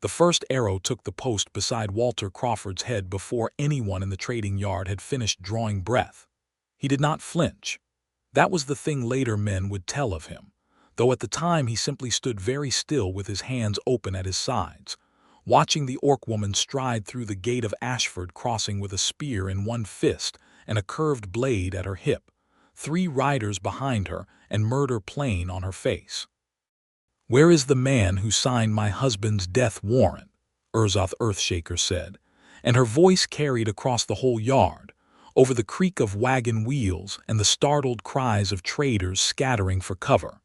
The first arrow took the post beside Walter Crawford's head before anyone in the trading yard had finished drawing breath. He did not flinch. That was the thing later men would tell of him, though at the time he simply stood very still with his hands open at his sides, watching the orc woman stride through the gate of Ashford, crossing with a spear in one fist and a curved blade at her hip, 3 riders behind her and murder plain on her face. "Where is the man who signed my husband's death warrant?" Urzoth Earthshaker said, and her voice carried across the whole yard, over the creak of wagon wheels and the startled cries of traders scattering for cover.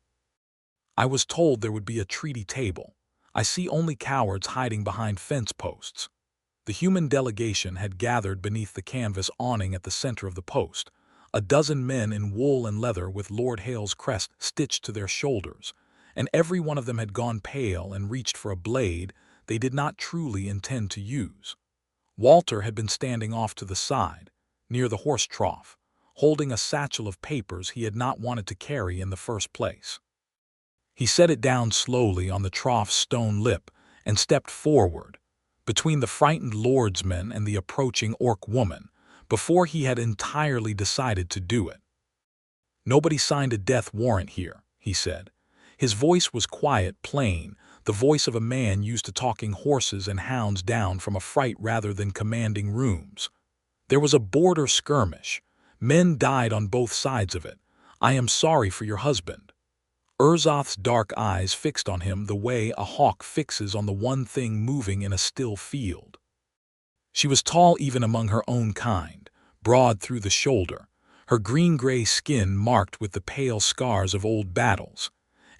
"I was told there would be a treaty table. I see only cowards hiding behind fence posts." The human delegation had gathered beneath the canvas awning at the center of the post, a dozen men in wool and leather with Lord Hale's crest stitched to their shoulders, and every one of them had gone pale and reached for a blade they did not truly intend to use. Walter had been standing off to the side, near the horse trough, holding a satchel of papers he had not wanted to carry in the first place. He set it down slowly on the trough's stone lip and stepped forward, between the frightened lordsman and the approaching orc woman, before he had entirely decided to do it. "Nobody signed a death warrant here," he said. His voice was quiet, plain, the voice of a man used to talking horses and hounds down from a fright rather than commanding rooms. "There was a border skirmish. Men died on both sides of it. I am sorry for your husband." Urzoth's dark eyes fixed on him the way a hawk fixes on the one thing moving in a still field. She was tall even among her own kind, broad through the shoulder, her green-gray skin marked with the pale scars of old battles,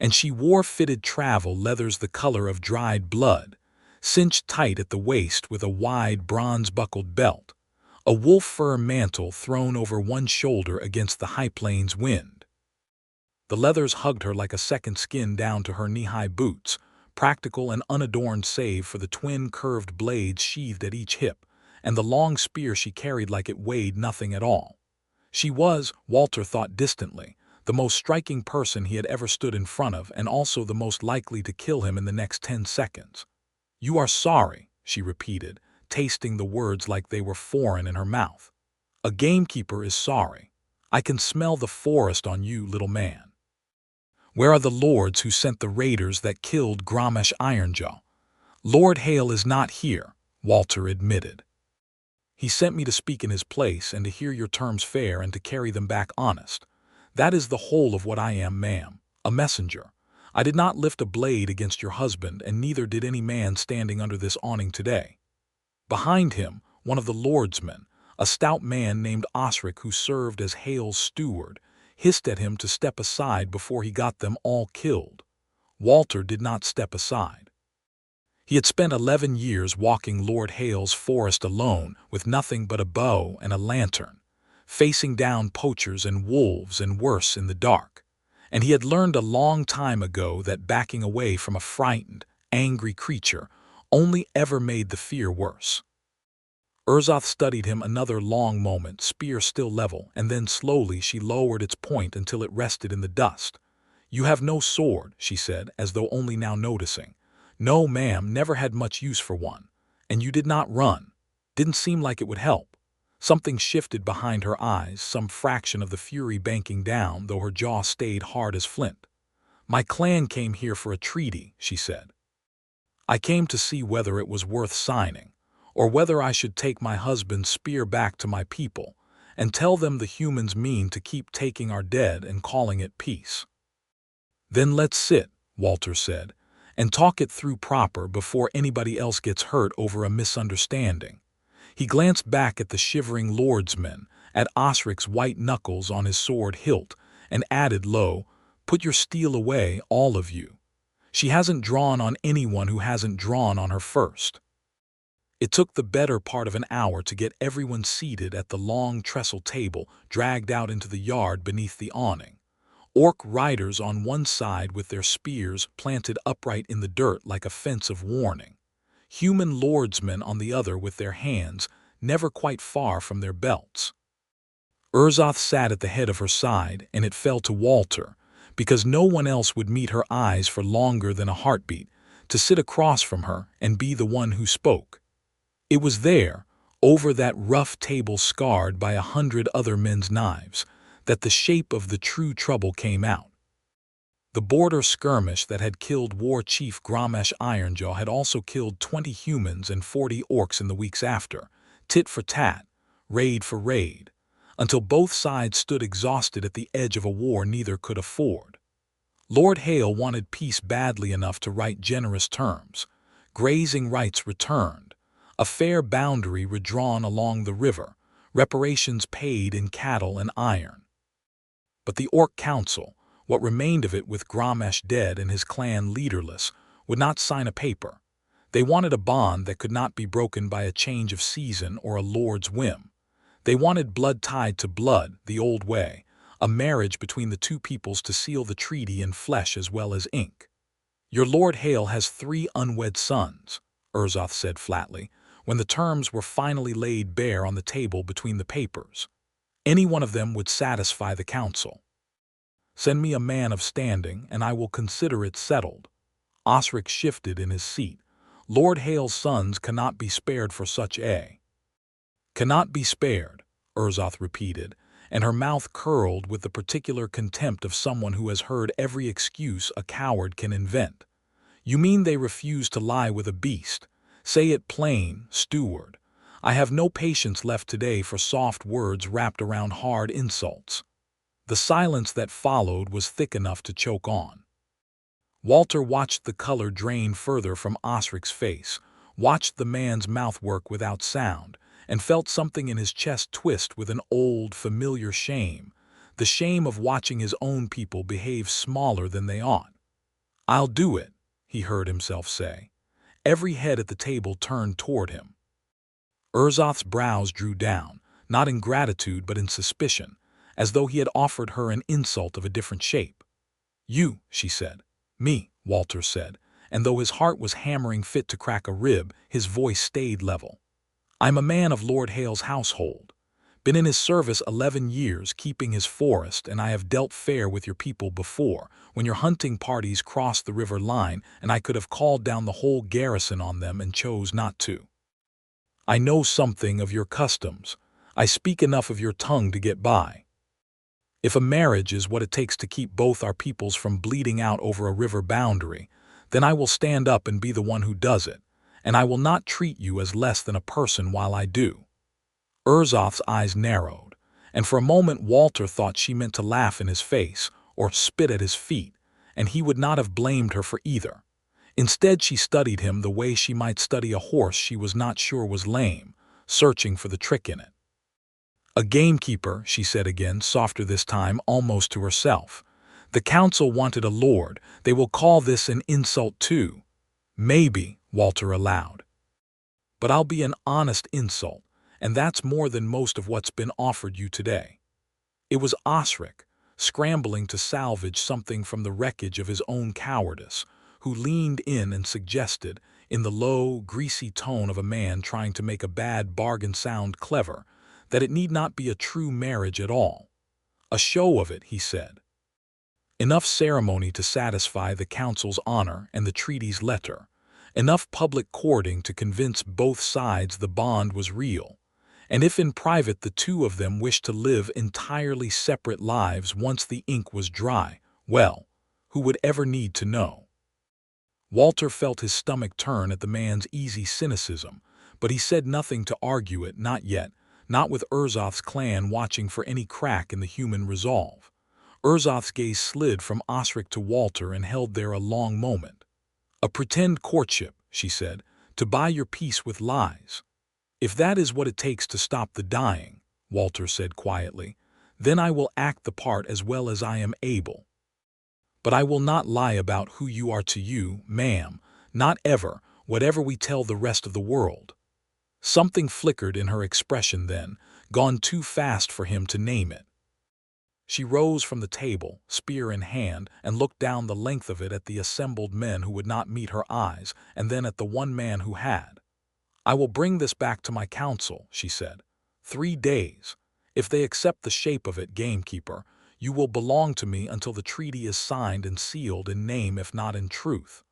and she wore fitted travel leathers the color of dried blood, cinched tight at the waist with a wide bronze-buckled belt, a wolf fur mantle thrown over one shoulder against the high plains wind. The leathers hugged her like a second skin down to her knee-high boots, practical and unadorned save for the twin curved blades sheathed at each hip, and the long spear she carried like it weighed nothing at all. She was, Walter thought distantly, the most striking person he had ever stood in front of, and also the most likely to kill him in the next 10 seconds. "You are sorry," she repeated, tasting the words like they were foreign in her mouth. "A gamekeeper is sorry. I can smell the forest on you, little man." "Where are the lords who sent the raiders that killed Gromish Ironjaw?" "Lord Hale is not here," Walter admitted. "He sent me to speak in his place and to hear your terms fair and to carry them back honest. That is the whole of what I am, ma'am, a messenger. I did not lift a blade against your husband, and neither did any man standing under this awning today." Behind him, one of the lordsmen, a stout man named Osric who served as Hale's steward, hissed at him to step aside before he got them all killed. Walter did not step aside. He had spent 11 years walking Lord Hale's forest alone with nothing but a bow and a lantern, facing down poachers and wolves and worse in the dark, and he had learned a long time ago that backing away from a frightened, angry creature only ever made the fear worse. Urzoth studied him another long moment, spear still level, and then slowly she lowered its point until it rested in the dust. "You have no sword," she said, as though only now noticing. "No, ma'am, never had much use for one. And you did not run. Didn't seem like it would help." Something shifted behind her eyes, some fraction of the fury banking down, though her jaw stayed hard as flint. "My clan came here for a treaty," she said. "I came to see whether it was worth signing, or whether I should take my husband's spear back to my people and tell them the humans mean to keep taking our dead and calling it peace." "Then let's sit," Walter said, "and talk it through proper before anybody else gets hurt over a misunderstanding." He glanced back at the shivering lordsmen, at Osric's white knuckles on his sword hilt, and added low, "Put your steel away, all of you. She hasn't drawn on anyone who hasn't drawn on her first." It took the better part of an hour to get everyone seated at the long trestle table dragged out into the yard beneath the awning. Orc riders on one side with their spears planted upright in the dirt like a fence of warning. Human lordsmen on the other with their hands never quite far from their belts. Urzoth sat at the head of her side, and it fell to Walter, because no one else would meet her eyes for longer than a heartbeat, to sit across from her and be the one who spoke. It was there, over that rough table scarred by 100 other men's knives, that the shape of the true trouble came out. The border skirmish that had killed War Chief Gromesh Ironjaw had also killed 20 humans and 40 orcs in the weeks after, tit for tat, raid for raid, until both sides stood exhausted at the edge of a war neither could afford. Lord Hale wanted peace badly enough to write generous terms, grazing rights returned, a fair boundary redrawn along the river, reparations paid in cattle and iron. But the Orc Council, what remained of it with Gromesh dead and his clan leaderless, would not sign a paper. They wanted a bond that could not be broken by a change of season or a lord's whim. They wanted blood tied to blood, the old way, a marriage between the two peoples to seal the treaty in flesh as well as ink. "Your Lord Hale has 3 unwed sons," Urzoth said flatly, when the terms were finally laid bare on the table between the papers. "Any one of them would satisfy the council. Send me a man of standing, and I will consider it settled." Osric shifted in his seat. "Lord Hale's sons cannot be spared for such a—" "Cannot be spared," Urzoth repeated, and her mouth curled with the particular contempt of someone who has heard every excuse a coward can invent. "You mean they refuse to lie with a beast? Say it plain, steward. I have no patience left today for soft words wrapped around hard insults." The silence that followed was thick enough to choke on. Walter watched the color drain further from Osric's face, watched the man's mouth work without sound, and felt something in his chest twist with an old, familiar shame, the shame of watching his own people behave smaller than they ought. "I'll do it," he heard himself say. Every head at the table turned toward him. Urzoth's brows drew down, not in gratitude but in suspicion, as though he had offered her an insult of a different shape. "You," she said. "Me," Walter said, and though his heart was hammering fit to crack a rib, his voice stayed level. "I'm a man of Lord Hale's household. Been in his service 11 years, keeping his forest, and I have dealt fair with your people before, when your hunting parties crossed the river line and I could have called down the whole garrison on them and chose not to. I know something of your customs. I speak enough of your tongue to get by. If a marriage is what it takes to keep both our peoples from bleeding out over a river boundary, then I will stand up and be the one who does it, and I will not treat you as less than a person while I do." Urzoth's eyes narrowed, and for a moment Walter thought she meant to laugh in his face or spit at his feet, and he would not have blamed her for either. Instead, she studied him the way she might study a horse she was not sure was lame, searching for the trick in it. "A gamekeeper," she said again, softer this time, almost to herself. "The council wanted a lord. They will call this an insult too." "Maybe," Walter allowed. "But I'll be an honest insult, and that's more than most of what's been offered you today." It was Osric, scrambling to salvage something from the wreckage of his own cowardice, who leaned in and suggested, in the low, greasy tone of a man trying to make a bad bargain sound clever, that it need not be a true marriage at all. "A show of it," he said. "Enough ceremony to satisfy the council's honor and the treaty's letter, enough public courting to convince both sides the bond was real, and if in private the two of them wished to live entirely separate lives once the ink was dry, well, who would ever need to know?" Walter felt his stomach turn at the man's easy cynicism, but he said nothing to argue it, not yet, not with Urzoth's clan watching for any crack in the human resolve. Urzoth's gaze slid from Osric to Walter and held there a long moment. "A pretend courtship," she said, "to buy your peace with lies." "If that is what it takes to stop the dying," Walter said quietly, "then I will act the part as well as I am able. But I will not lie about who you are to you, ma'am, not ever, whatever we tell the rest of the world." Something flickered in her expression then, gone too fast for him to name it. She rose from the table, spear in hand, and looked down the length of it at the assembled men who would not meet her eyes, and then at the one man who had. "I will bring this back to my council," she said. 3 days. If they accept the shape of it, gamekeeper, you will belong to me until the treaty is signed and sealed in name if not in truth.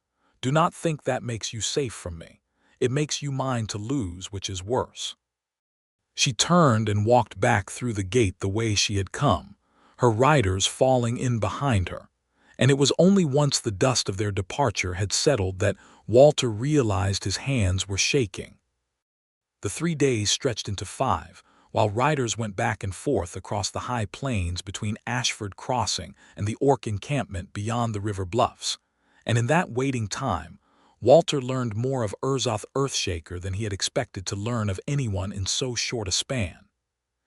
Do not think that makes you safe from me. It makes you mine to lose, which is worse." She turned and walked back through the gate the way she had come, her riders falling in behind her. And it was only once the dust of their departure had settled that Walter realized his hands were shaking. The 3 days stretched into 5, while riders went back and forth across the high plains between Ashford Crossing and the Orc encampment beyond the river bluffs. And in that waiting time, Walter learned more of Urzoth Earthshaker than he had expected to learn of anyone in so short a span.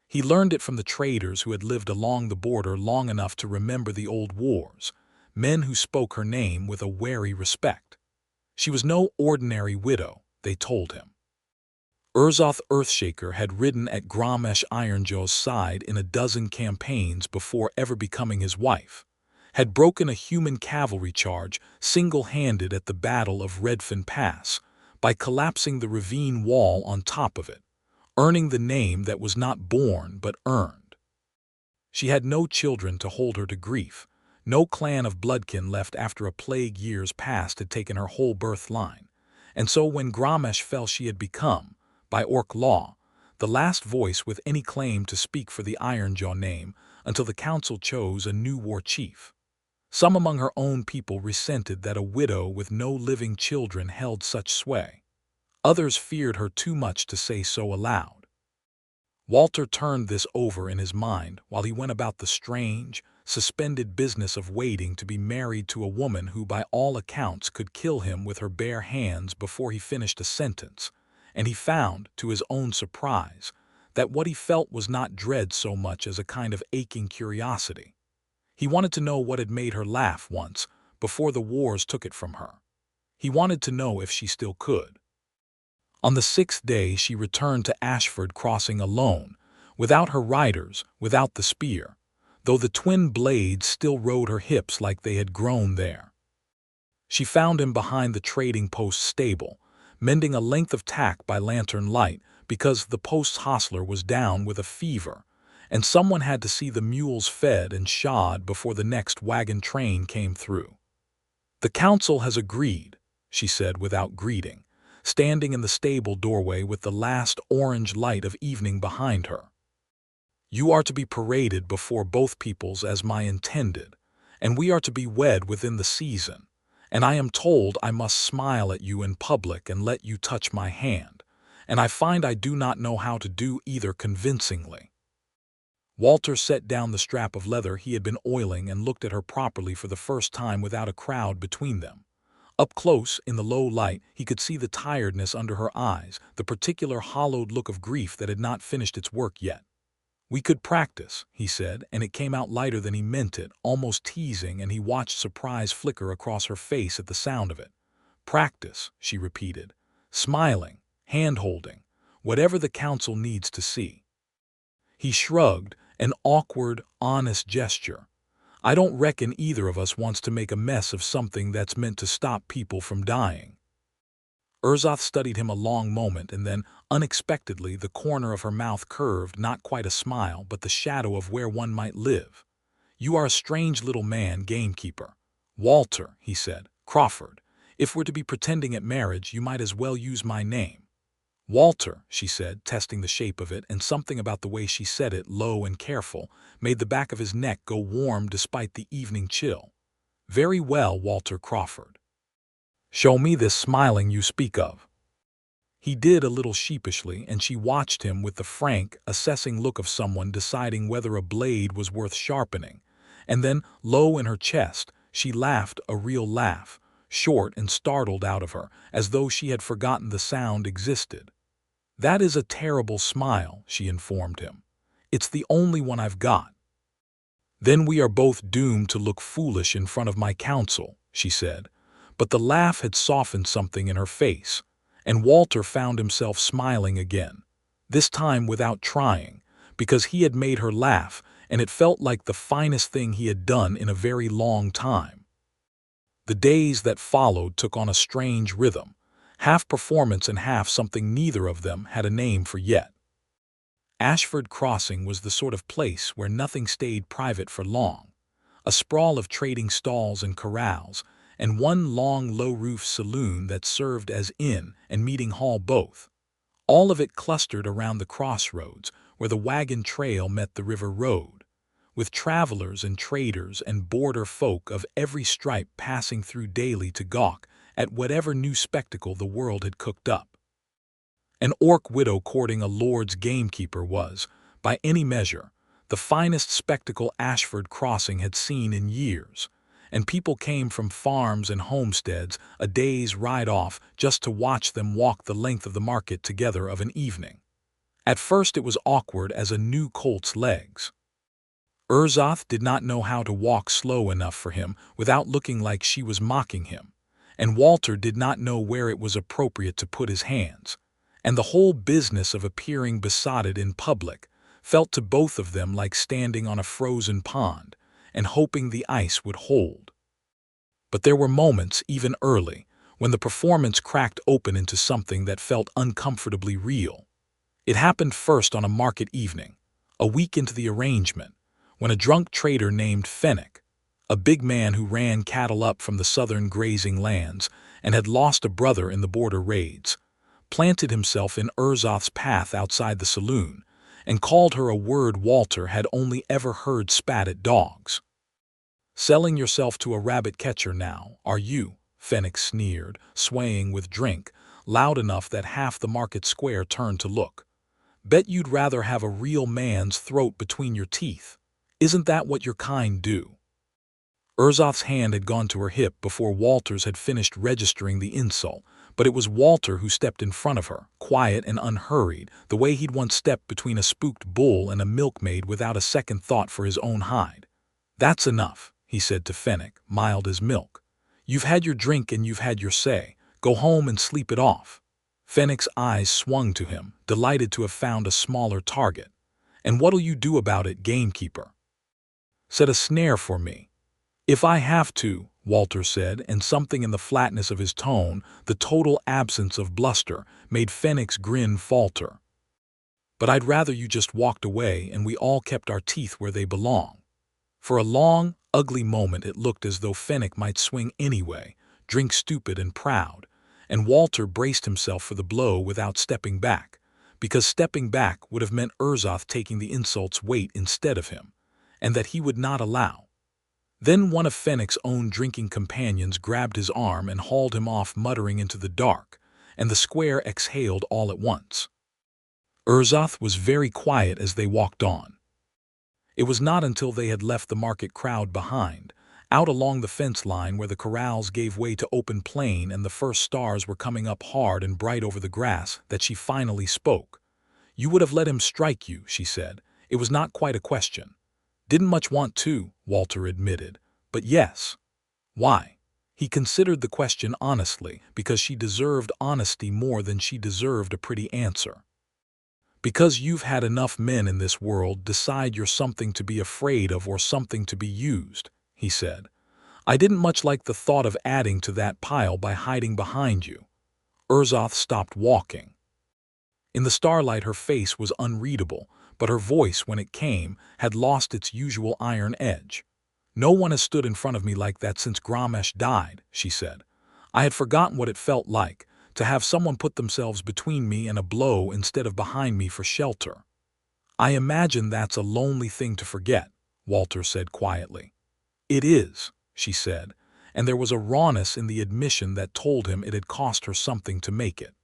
He learned it from the traders who had lived along the border long enough to remember the old wars, men who spoke her name with a wary respect. She was no ordinary widow, they told him. Urzoth Earthshaker had ridden at Gramesh Ironjaw's side in a dozen campaigns before ever becoming his wife, had broken a human cavalry charge single-handed at the Battle of Redfin Pass by collapsing the ravine wall on top of it, earning the name that was not born but earned. She had no children to hold her to grief, no clan of bloodkin left after a plague years past had taken her whole birth line, and so when Gramesh fell she had become, by Orc law, the last voice with any claim to speak for the Ironjaw name until the council chose a new war chief. Some among her own people resented that a widow with no living children held such sway. Others feared her too much to say so aloud. Walter turned this over in his mind while he went about the strange, suspended business of waiting to be married to a woman who by all accounts could kill him with her bare hands before he finished a sentence, and he found, to his own surprise, that what he felt was not dread so much as a kind of aching curiosity. He wanted to know what had made her laugh once, before the wars took it from her. He wanted to know if she still could. On the 6th day she returned to Ashford Crossing alone, without her riders, without the spear, though the twin blades still rode her hips like they had grown there. She found him behind the trading post stable, mending a length of tack by lantern light because the post's hostler was down with a fever, and someone had to see the mules fed and shod before the next wagon train came through. "The council has agreed," she said without greeting, standing in the stable doorway with the last orange light of evening behind her. "You are to be paraded before both peoples as my intended, and we are to be wed within the season, and I am told I must smile at you in public and let you touch my hand, and I find I do not know how to do either convincingly." Walter set down the strap of leather he had been oiling and looked at her properly for the first time without a crowd between them. Up close, in the low light, he could see the tiredness under her eyes, the particular hollowed look of grief that had not finished its work yet. "We could practice," he said, and it came out lighter than he meant it, almost teasing, and he watched surprise flicker across her face at the sound of it. "Practice," she repeated, smiling, hand-holding, "whatever the council needs to see." He shrugged, an awkward, honest gesture. "I don't reckon either of us wants to make a mess of something that's meant to stop people from dying." Urzoth studied him a long moment, and then, unexpectedly, the corner of her mouth curved, not quite a smile, but the shadow of where one might live. "You are a strange little man, gamekeeper." "Walter," he said, "Crawford. If we're to be pretending at marriage, you might as well use my name." "Walter," she said, testing the shape of it, and something about the way she said it, low and careful, made the back of his neck go warm despite the evening chill. "Very well, Walter Crawford. Show me this smiling you speak of." He did a little sheepishly, and she watched him with the frank, assessing look of someone deciding whether a blade was worth sharpening, and then, low in her chest, she laughed a real laugh, short and startled out of her, as though she had forgotten the sound existed. "That is a terrible smile," she informed him. "It's the only one I've got." "Then we are both doomed to look foolish in front of my council," she said, but the laugh had softened something in her face, and Walter found himself smiling again, this time without trying, because he had made her laugh, and it felt like the finest thing he had done in a very long time. The days that followed took on a strange rhythm, half performance and half something neither of them had a name for yet. Ashford Crossing was the sort of place where nothing stayed private for long, a sprawl of trading stalls and corrals, and one long low-roof saloon that served as inn and meeting hall both. All of it clustered around the crossroads where the wagon trail met the river road, with travelers and traders and border folk of every stripe passing through daily to gawk at whatever new spectacle the world had cooked up. An orc widow courting a lord's gamekeeper was, by any measure, the finest spectacle Ashford Crossing had seen in years, and people came from farms and homesteads a day's ride off just to watch them walk the length of the market together of an evening. At first it was awkward as a new colt's legs. Urzoth did not know how to walk slow enough for him without looking like she was mocking him, and Walter did not know where it was appropriate to put his hands, and the whole business of appearing besotted in public felt to both of them like standing on a frozen pond and hoping the ice would hold. But there were moments, even early, when the performance cracked open into something that felt uncomfortably real. It happened first on a market evening, a week into the arrangement, when a drunk trader named Fennec, a big man who ran cattle up from the southern grazing lands and had lost a brother in the border raids, planted himself in Urzoth's path outside the saloon and called her a word Walter had only ever heard spat at dogs. "Selling yourself to a rabbit catcher now, are you?" Fennec sneered, swaying with drink, loud enough that half the market square turned to look. "Bet you'd rather have a real man's throat between your teeth. Isn't that what your kind do?" Urzoth's hand had gone to her hip before Walter's had finished registering the insult, but it was Walter who stepped in front of her, quiet and unhurried, the way he'd once stepped between a spooked bull and a milkmaid without a second thought for his own hide. "That's enough," he said to Fennec, mild as milk. "You've had your drink and you've had your say. Go home and sleep it off." Fennec's eyes swung to him, delighted to have found a smaller target. "And what'll you do about it, gamekeeper?" "Set a snare for me." "If I have to," Walter said, and something in the flatness of his tone, the total absence of bluster, made Fennec's grin falter. "But I'd rather you just walked away and we all kept our teeth where they belong." For a long, ugly moment it looked as though Fennec might swing anyway, drink stupid and proud, and Walter braced himself for the blow without stepping back, because stepping back would have meant Urzoth taking the insult's weight instead of him, and that he would not allow. Then one of Fennec's own drinking companions grabbed his arm and hauled him off, muttering into the dark, and the square exhaled all at once. Urzoth was very quiet as they walked on. It was not until they had left the market crowd behind, out along the fence line where the corrals gave way to open plain and the first stars were coming up hard and bright over the grass, that she finally spoke. "You would have let him strike you," she said. "It was not quite a question." "Didn't much want to," Walter admitted, "but yes." Why? He considered the question honestly, because she deserved honesty more than she deserved a pretty answer. "Because you've had enough men in this world decide you're something to be afraid of or something to be used," he said. "I didn't much like the thought of adding to that pile by hiding behind you." Urzoth stopped walking. In the starlight her face was unreadable, but her voice, when it came, had lost its usual iron edge. "No one has stood in front of me like that since Gramesh died," she said. "I had forgotten what it felt like, to have someone put themselves between me and a blow instead of behind me for shelter." "I imagine that's a lonely thing to forget," Walter said quietly. "It is," she said, and there was a rawness in the admission that told him it had cost her something to make it.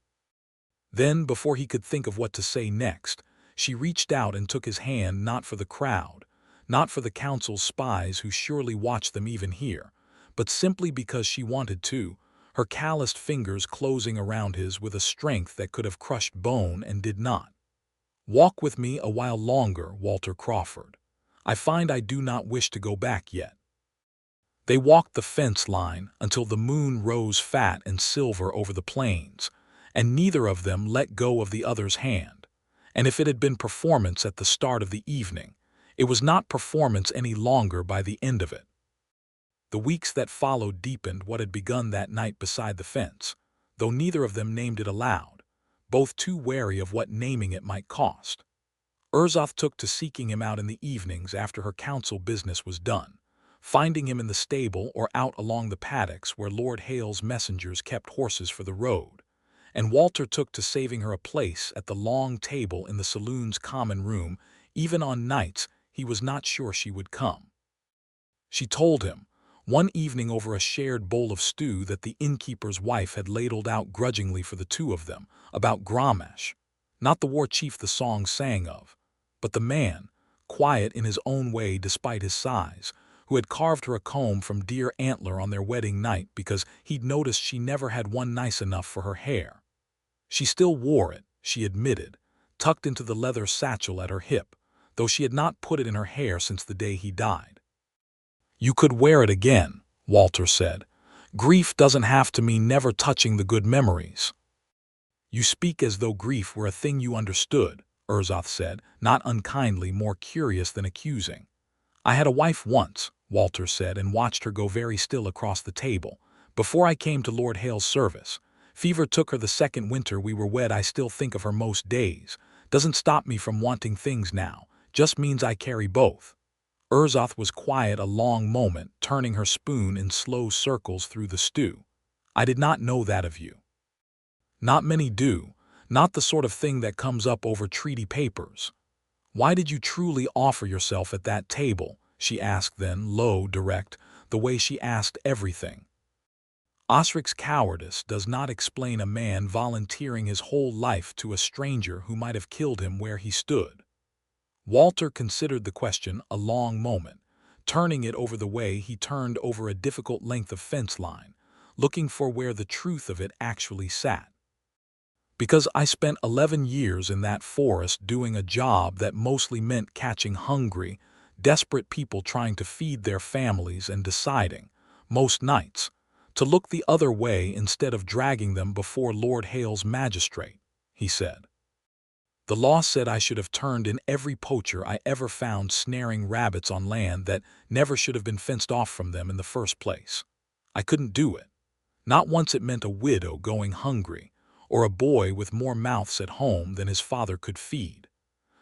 Then, before he could think of what to say next, she reached out and took his hand, not for the crowd, not for the council's spies who surely watched them even here, but simply because she wanted to, her calloused fingers closing around his with a strength that could have crushed bone and did not. "Walk with me a while longer, Walter Crawford. I find I do not wish to go back yet." They walked the fence line until the moon rose fat and silver over the plains, and neither of them let go of the other's hand. And if it had been performance at the start of the evening, it was not performance any longer by the end of it. The weeks that followed deepened what had begun that night beside the fence, though neither of them named it aloud, both too wary of what naming it might cost. Urzoth took to seeking him out in the evenings after her council business was done, finding him in the stable or out along the paddocks where Lord Hale's messengers kept horses for the road. And Walter took to saving her a place at the long table in the saloon's common room, even on nights he was not sure she would come. She told him, one evening over a shared bowl of stew that the innkeeper's wife had ladled out grudgingly for the two of them, about Grommash, not the war chief the song sang of, but the man, quiet in his own way despite his size, who had carved her a comb from deer antler on their wedding night because he'd noticed she never had one nice enough for her hair. She still wore it, she admitted, tucked into the leather satchel at her hip, though she had not put it in her hair since the day he died. "You could wear it again," Walter said. "Grief doesn't have to mean never touching the good memories." "You speak as though grief were a thing you understood," Urzoth said, not unkindly, more curious than accusing. "I had a wife once," Walter said, and watched her go very still across the table. "Before I came to Lord Hale's service. Fever took her the second winter we were wed. I still think of her most days. Doesn't stop me from wanting things now, just means I carry both." Urzoth was quiet a long moment, turning her spoon in slow circles through the stew. "I did not know that of you." "Not many do, not the sort of thing that comes up over treaty papers." "Why did you truly offer yourself at that table?" she asked then, low, direct, the way she asked everything. Osric's cowardice does not explain a man volunteering his whole life to a stranger who might have killed him where he stood. Walter considered the question a long moment, turning it over the way he turned over a difficult length of fence line, looking for where the truth of it actually sat. "Because I spent 11 years in that forest doing a job that mostly meant catching hungry, desperate people trying to feed their families and deciding, most nights, to look the other way instead of dragging them before Lord Hale's magistrate," he said. "The law said I should have turned in every poacher I ever found snaring rabbits on land that never should have been fenced off from them in the first place. I couldn't do it. Not once it meant a widow going hungry, or a boy with more mouths at home than his father could feed.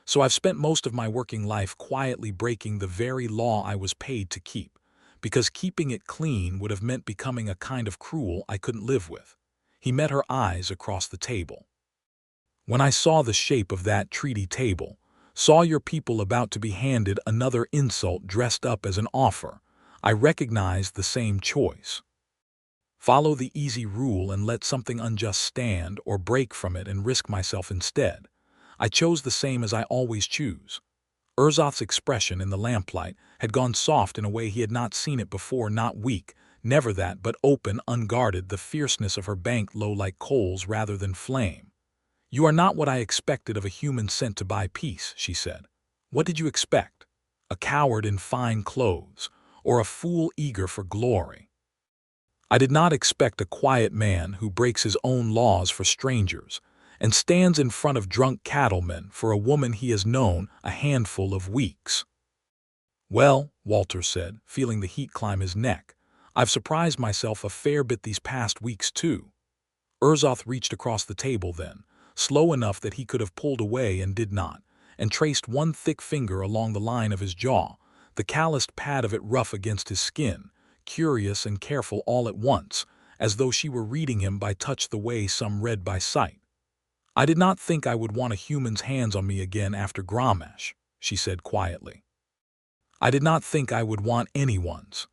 So I've spent most of my working life quietly breaking the very law I was paid to keep, because keeping it clean would have meant becoming a kind of cruel I couldn't live with." He met her eyes across the table. "When I saw the shape of that treaty table, saw your people about to be handed another insult dressed up as an offer, I recognized the same choice. Follow the easy rule and let something unjust stand, or break from it and risk myself instead. I chose the same as I always choose." Urzoth's expression in the lamplight had gone soft in a way he had not seen it before, not weak, never that, but open, unguarded, the fierceness of her banked low like coals rather than flame. "You are not what I expected of a human sent to buy peace," she said. "What did you expect? A coward in fine clothes, or a fool eager for glory? I did not expect a quiet man who breaks his own laws for strangers, and stands in front of drunk cattlemen for a woman he has known a handful of weeks." "Well," Walter said, feeling the heat climb his neck, "I've surprised myself a fair bit these past weeks too." Urzoth reached across the table then, slow enough that he could have pulled away and did not, and traced one thick finger along the line of his jaw, the calloused pad of it rough against his skin, curious and careful all at once, as though she were reading him by touch the way some read by sight. "I did not think I would want a human's hands on me again after Grommash," she said quietly. "I did not think I would want anyone's."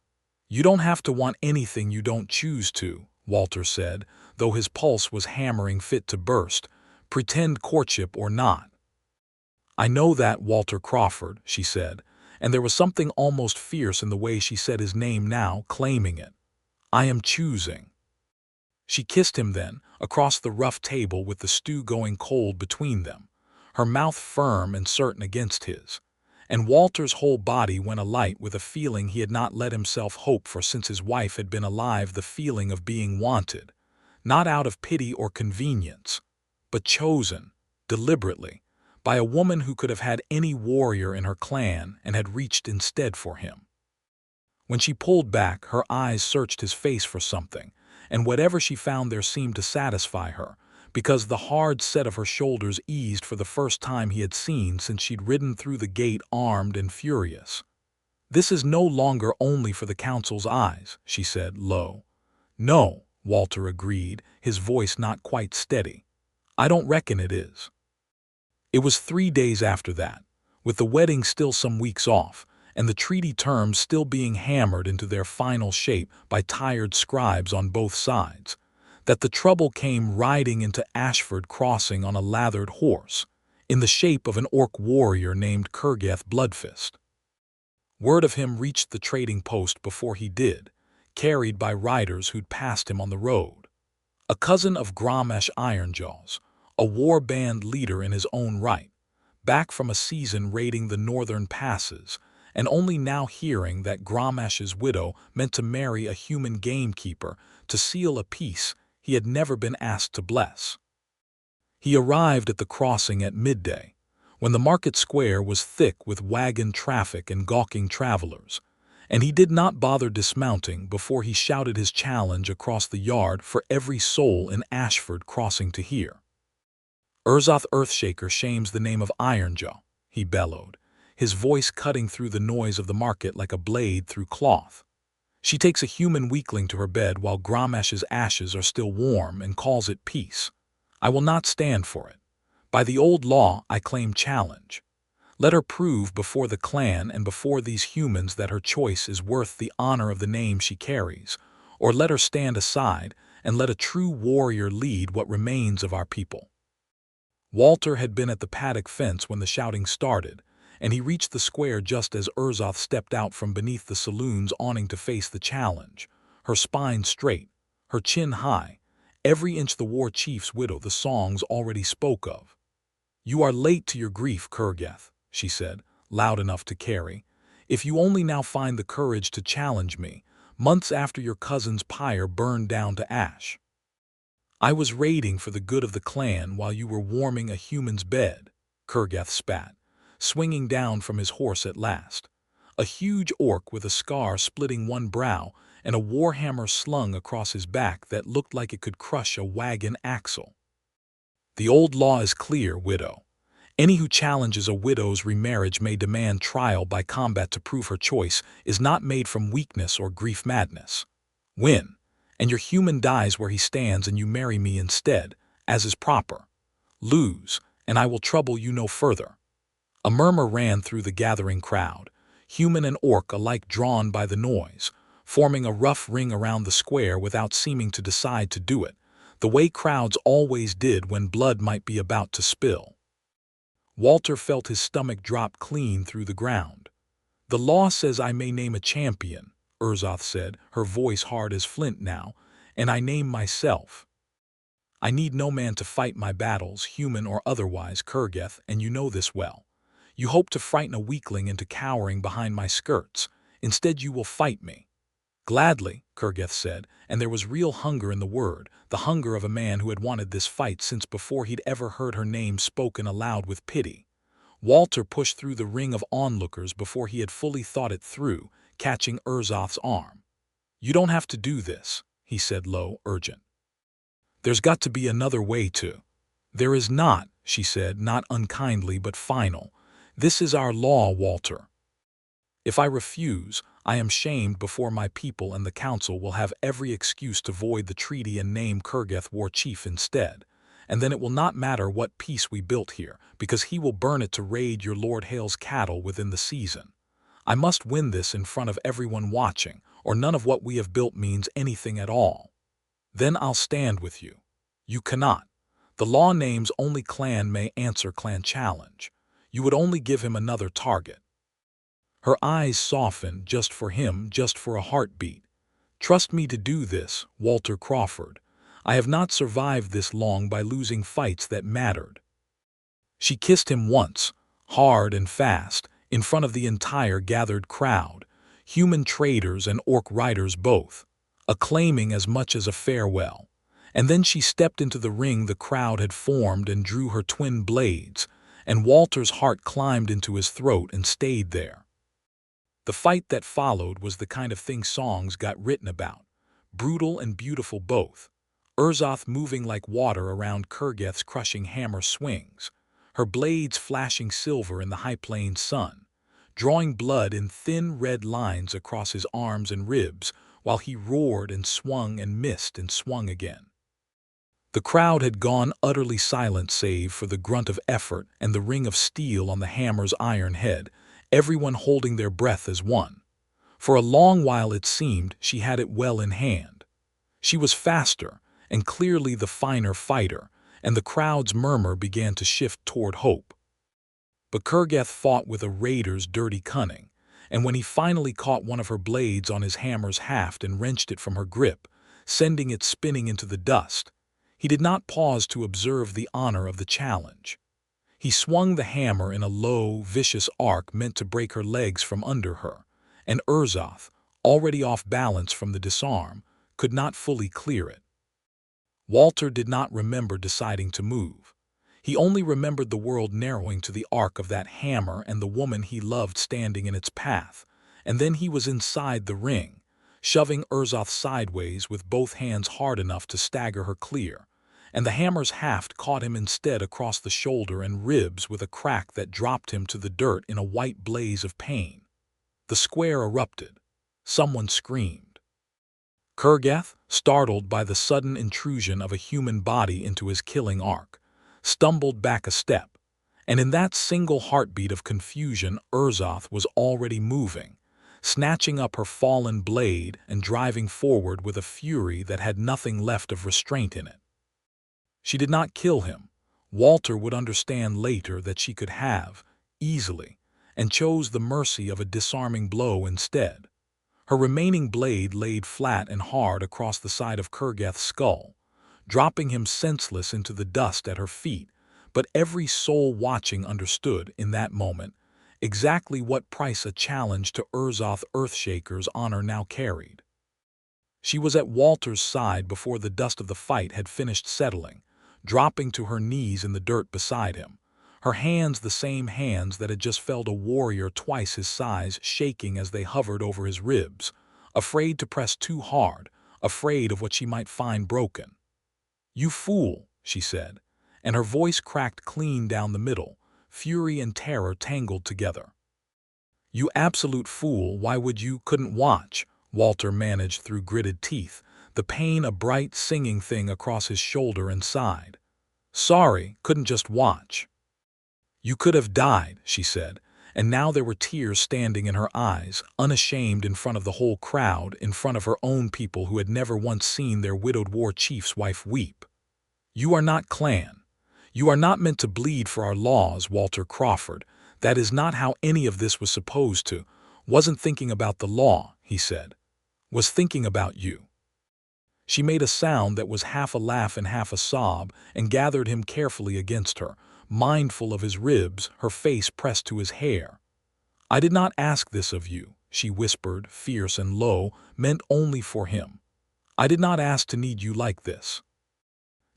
"You don't have to want anything you don't choose to," Walter said, though his pulse was hammering fit to burst, "pretend courtship or not." "I know that, Walter Crawford," she said, and there was something almost fierce in the way she said his name now, claiming it. "I am choosing." She kissed him then, across the rough table with the stew going cold between them, her mouth firm and certain against his, and Walter's whole body went alight with a feeling he had not let himself hope for since his wife had been alive, the feeling of being wanted, not out of pity or convenience, but chosen, deliberately, by a woman who could have had any warrior in her clan and had reached instead for him. When she pulled back, her eyes searched his face for something, and whatever she found there seemed to satisfy her, because the hard set of her shoulders eased for the first time he had seen since she'd ridden through the gate armed and furious. "This is no longer only for the council's eyes," she said low. "No," Walter agreed, his voice not quite steady. "I don't reckon it is." It was 3 days after that, with the wedding still some weeks off, and the treaty terms still being hammered into their final shape by tired scribes on both sides, that the trouble came riding into Ashford Crossing on a lathered horse, in the shape of an orc warrior named Kurgeth Bloodfist. Word of him reached the trading post before he did, carried by riders who'd passed him on the road. A cousin of Gromesh Ironjaws, a war band leader in his own right, back from a season raiding the northern passes, and only now hearing that Gromesh's widow meant to marry a human gamekeeper to seal a peace he had never been asked to bless. He arrived at the crossing at midday, when the market square was thick with wagon traffic and gawking travelers, and he did not bother dismounting before he shouted his challenge across the yard for every soul in Ashford Crossing to hear. "Urzoth Earthshaker shames the name of Ironjaw," he bellowed, his voice cutting through the noise of the market like a blade through cloth. "She takes a human weakling to her bed while Gromesh's ashes are still warm and calls it peace. I will not stand for it. By the old law I claim challenge. Let her prove before the clan and before these humans that her choice is worth the honor of the name she carries, or let her stand aside and let a true warrior lead what remains of our people." Walter had been at the paddock fence when the shouting started, and he reached the square just as Urzoth stepped out from beneath the saloon's awning to face the challenge, her spine straight, her chin high, every inch the war chief's widow the songs already spoke of. "You are late to your grief, Kurgeth," she said, loud enough to carry. "If you only now find the courage to challenge me, months after your cousin's pyre burned down to ash. I was raiding for the good of the clan while you were warming a human's bed," Kurgeth spat, swinging down from his horse at last. A huge orc with a scar splitting one brow and a warhammer slung across his back that looked like it could crush a wagon axle. "The old law is clear, widow. Any who challenges a widow's remarriage may demand trial by combat to prove her choice is not made from weakness or grief madness. Win, and your human dies where he stands and you marry me instead, as is proper. Lose, and I will trouble you no further." A murmur ran through the gathering crowd, human and orc alike drawn by the noise, forming a rough ring around the square without seeming to decide to do it, the way crowds always did when blood might be about to spill. Walter felt his stomach drop clean through the ground. "The law says I may name a champion," Urzoth said, her voice hard as flint now, "and I name myself. I need no man to fight my battles, human or otherwise, Kurgeth, and you know this well. You hope to frighten a weakling into cowering behind my skirts. Instead you will fight me." "Gladly," Kurgeth said, and there was real hunger in the word, the hunger of a man who had wanted this fight since before he'd ever heard her name spoken aloud with pity. Walter pushed through the ring of onlookers before he had fully thought it through, catching Urzoth's arm. "You don't have to do this," he said low, urgent. "There's got to be another way to." "There is not," she said, not unkindly but final. "This is our law, Walter. If I refuse, I am shamed before my people, and the council will have every excuse to void the treaty and name Kurgeth war chief instead. And then it will not matter what peace we built here, because he will burn it to raid your Lord Hale's cattle within the season. I must win this in front of everyone watching, or none of what we have built means anything at all. Then I'll stand with you. You cannot. The law names only clan may answer clan challenge. You would only give him another target." Her eyes softened, just for him, just for a heartbeat. "Trust me to do this, Walter Crawford. I have not survived this long by losing fights that mattered." She kissed him once, hard and fast, in front of the entire gathered crowd, human traders and orc riders both, acclaiming as much as a farewell. And then she stepped into the ring the crowd had formed and drew her twin blades, and Walter's heart climbed into his throat and stayed there. The fight that followed was the kind of thing songs got written about, brutal and beautiful both. Urzoth moving like water around Kurgeth's crushing hammer swings, her blades flashing silver in the high plains sun, drawing blood in thin red lines across his arms and ribs, while he roared and swung and missed and swung again. The crowd had gone utterly silent save for the grunt of effort and the ring of steel on the hammer's iron head, everyone holding their breath as one. For a long while it seemed she had it well in hand. She was faster and clearly the finer fighter, and the crowd's murmur began to shift toward hope. But Kurgeth fought with a raider's dirty cunning, and when he finally caught one of her blades on his hammer's haft and wrenched it from her grip, sending it spinning into the dust, he did not pause to observe the honor of the challenge. He swung the hammer in a low, vicious arc meant to break her legs from under her, and Urzoth, already off balance from the disarm, could not fully clear it. Walter did not remember deciding to move. He only remembered the world narrowing to the arc of that hammer and the woman he loved standing in its path, and then he was inside the ring, shoving Urzoth sideways with both hands hard enough to stagger her clear, and the hammer's haft caught him instead across the shoulder and ribs with a crack that dropped him to the dirt in a white blaze of pain. The square erupted. Someone screamed. Kurgeth, startled by the sudden intrusion of a human body into his killing arc, stumbled back a step, and in that single heartbeat of confusion Urzoth was already moving, snatching up her fallen blade and driving forward with a fury that had nothing left of restraint in it. She did not kill him. Walter would understand later that she could have, easily, and chose the mercy of a disarming blow instead. Her remaining blade laid flat and hard across the side of Kurgeth's skull, dropping him senseless into the dust at her feet, but every soul watching understood, in that moment, exactly what price a challenge to Urzoth Earthshaker's honor now carried. She was at Walter's side before the dust of the fight had finished settling, dropping to her knees in the dirt beside him, her hands the same hands that had just felled a warrior twice his size shaking as they hovered over his ribs, afraid to press too hard, afraid of what she might find broken. "You fool," she said, and her voice cracked clean down the middle, fury and terror tangled together. "You absolute fool, why would you couldn't watch?" Walter managed through gritted teeth, the pain a bright singing thing across his shoulder and side. "Sorry, couldn't just watch." "You could have died," she said, and now there were tears standing in her eyes, unashamed in front of the whole crowd, in front of her own people who had never once seen their widowed war chief's wife weep. "You are not clan. You are not meant to bleed for our laws, Walter Crawford. That is not how any of this was supposed to. Wasn't thinking about the law," he said. "Was thinking about you." She made a sound that was half a laugh and half a sob and gathered him carefully against her, mindful of his ribs, her face pressed to his hair. "I did not ask this of you," she whispered, fierce and low, meant only for him. "I did not ask to need you like this.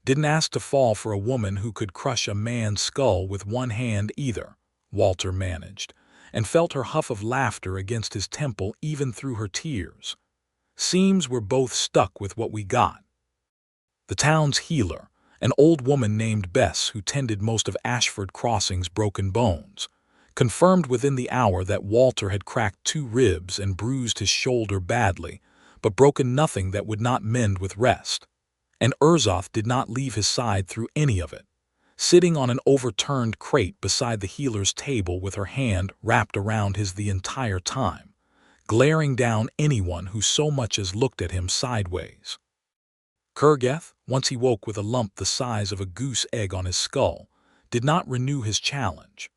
Didn't ask to fall for a woman who could crush a man's skull with one hand either," Walter managed, and felt her huff of laughter against his temple even through her tears. "Seems we're both stuck with what we got." The town's healer, an old woman named Bess who tended most of Ashford Crossing's broken bones, confirmed within the hour that Walter had cracked 2 ribs and bruised his shoulder badly, but broken nothing that would not mend with rest. And Urzoth did not leave his side through any of it, sitting on an overturned crate beside the healer's table with her hand wrapped around his the entire time, glaring down anyone who so much as looked at him sideways. Kurgeth, once he woke with a lump the size of a goose egg on his skull, did not renew his challenge.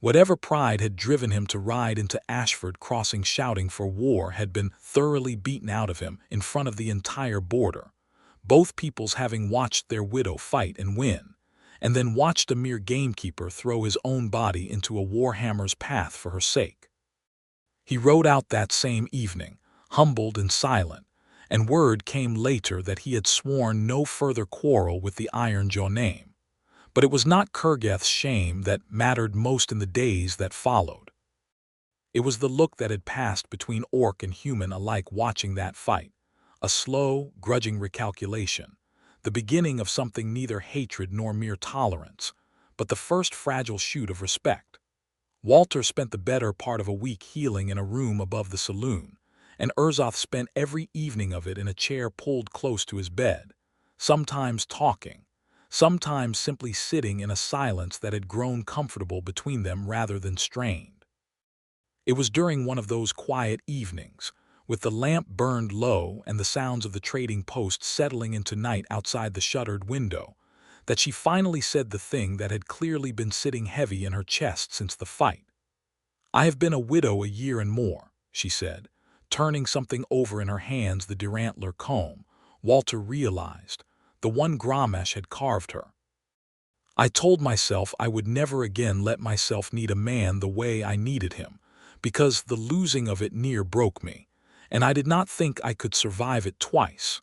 Whatever pride had driven him to ride into Ashford Crossing shouting for war had been thoroughly beaten out of him in front of the entire border, both peoples having watched their widow fight and win, and then watched a mere gamekeeper throw his own body into a warhammer's path for her sake. He rode out that same evening, humbled and silent, and word came later that he had sworn no further quarrel with the Ironjaw name. But it was not Kurgeth's shame that mattered most in the days that followed. It was the look that had passed between orc and human alike watching that fight, a slow, grudging recalculation, the beginning of something neither hatred nor mere tolerance, but the first fragile shoot of respect. Walter spent the better part of a week healing in a room above the saloon, and Urzoth spent every evening of it in a chair pulled close to his bed, sometimes talking, sometimes simply sitting in a silence that had grown comfortable between them rather than strained. It was during one of those quiet evenings, with the lamp burned low and the sounds of the trading post settling into night outside the shuttered window, that she finally said the thing that had clearly been sitting heavy in her chest since the fight. "I have been a widow a year and more," she said, turning something over in her hands, the Durantler comb. Walter realized, the one Gramesh had carved her. "I told myself I would never again let myself need a man the way I needed him, because the losing of it near broke me, and I did not think I could survive it twice."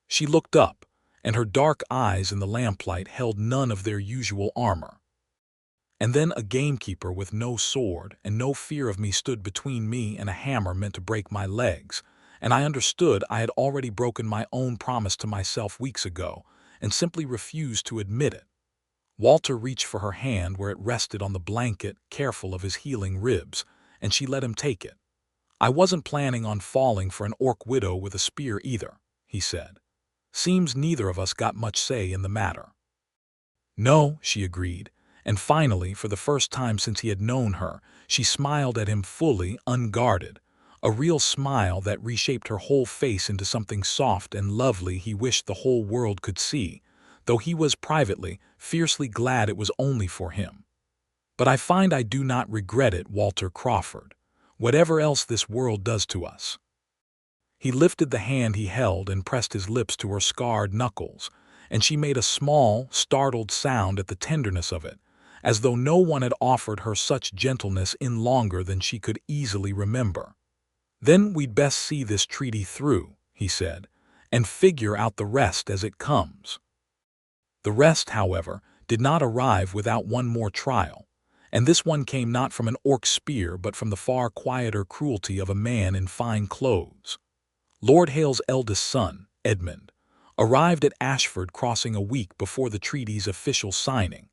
She looked up, and her dark eyes in the lamplight held none of their usual armor. "And then a gamekeeper with no sword and no fear of me stood between me and a hammer meant to break my legs, and I understood I had already broken my own promise to myself weeks ago, and simply refused to admit it." Walter reached for her hand where it rested on the blanket, careful of his healing ribs, and she let him take it. "I wasn't planning on falling for an orc widow with a spear either," he said. "Seems neither of us got much say in the matter." "No," she agreed, and finally, for the first time since he had known her, she smiled at him fully, unguarded, a real smile that reshaped her whole face into something soft and lovely he wished the whole world could see, though he was privately, fiercely glad it was only for him. "But I find I do not regret it, Walter Crawford, whatever else this world does to us." He lifted the hand he held and pressed his lips to her scarred knuckles, and she made a small, startled sound at the tenderness of it, as though no one had offered her such gentleness in longer than she could easily remember. "Then we'd best see this treaty through," he said, "and figure out the rest as it comes." The rest, however, did not arrive without one more trial, and this one came not from an orc spear but from the far quieter cruelty of a man in fine clothes. Lord Hale's eldest son, Edmund, arrived at Ashford Crossing a week before the treaty's official signing,